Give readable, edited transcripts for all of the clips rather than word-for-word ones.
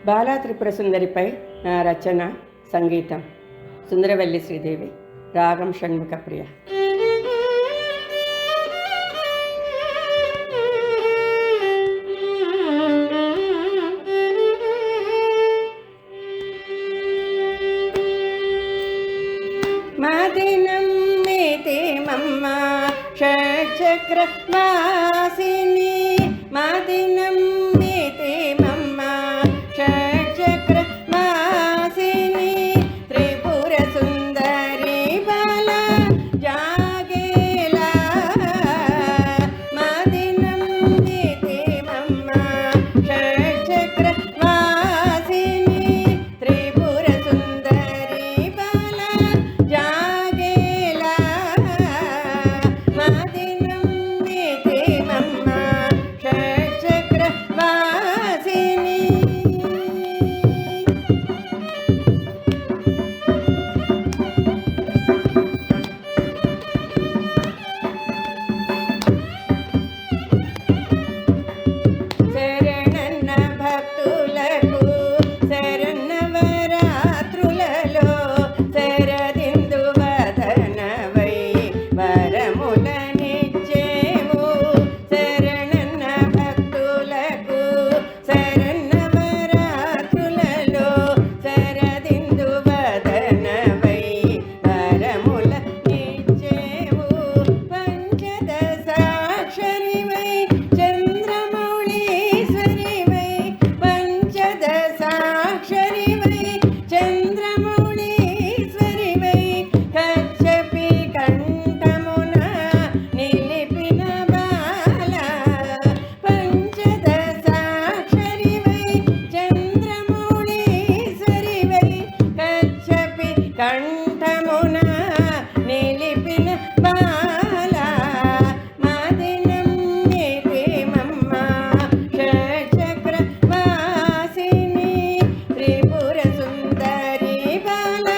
బాలా త్రిపుర సుందరిపై నా రచన సంగీతం సుందరవల్లి శ్రీదేవి, రాగం షణ్ముఖప్రియ. మదినం మేతే మమ్మ షట్చక్ర వాసిని, మదినం మేతే మమ్మ షట్చక్ర వాసిని, త్రిపుర సుందరి బాల జాగేలా. మదినం మేతే మమ్మ షట్చక్ర వాసిని, త్రిపుర సుందరి బాల జాగేలా. మదినం మేతే మమ్మ షట్చక్ర వాసిని. శరణన్న భక్తులకు శరన్నవరాత్రులలో శరదిందు వదనవై వరములనిచ్చేవు. శరణన్న భక్తులకు శరన్నవరాత్రులలో శరదిందు వదనవై వరములనిచ్చేవు. పంచదశాక్షరివై చంద్రమౌళీశ్వరివై, పంచదశాక్షరివై చంద్రమౌళీశ్వరివై, కచ్చపి కంఠమున నిలిపిన బాల. పంచదశాక్షరివై చంద్రమౌళీశ్వరివై, కచ్చపి కంఠమున నిలిపిన బాల. మదినం మేతే మమ్మ షట్చక్ర వాసిని, త్రిపుర సుందరి బాల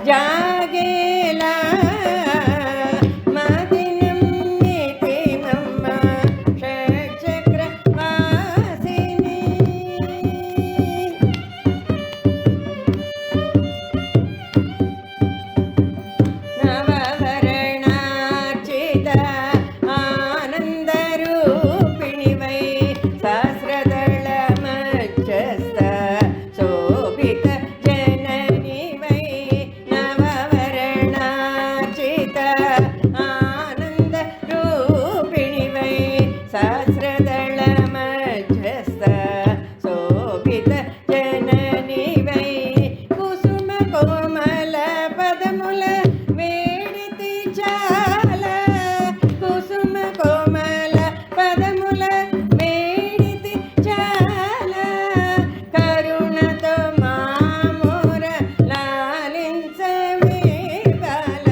జాగేలా. మదినం మేతే మమ్మ షట్చక్ర వాసిని. నవవరణార్చిత ఆనందరూపిణివై, సహస్రదళ మధ్యస్థ శోభిత జననివై. నవవరణార్చిత ఆనందరూపిణివై, సహస్రదళ మధ్యస్థ శోభిత జననివై. కుసుమ కోమల పదముల వేడితి చాల, కుసుమ కోమల పదముల వేడితి చాల. కరుణతో మామూర లాలించవే బాల.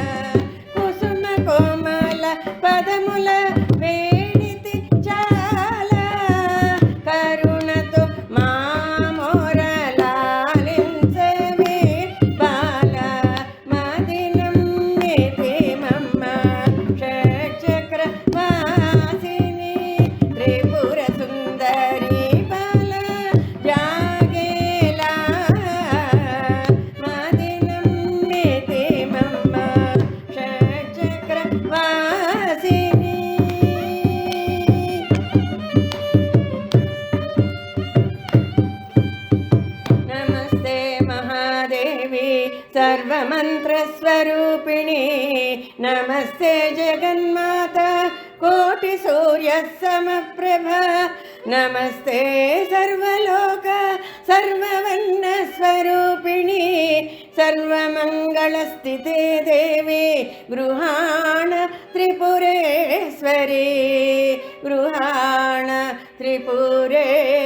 కుసుమ కోమల పదముల వేడితి చాల, కరుణతో మామూర లాలించవే బాల. మదినం మేతే మమ్మ షట్చక్ర వాసిని, త్రిపుర సుందరి బాల జాగేలా. మదినం మేతే మమ్మ షట్చక్ర వాసిని. నమస్తే మహాదేవి సర్వమంత్రస్వరూపిణి, నమస్తే జగన్మాత కోటి సూర్య సమప్రభ. నమస్తే సర్వలోక సర్వవర్ణ స్వరూపిణి, సర్వమంగళస్థితే దేవి గృహాణ త్రిపురేశ్వరి, గృహాణ త్రిపురేశ్వరి.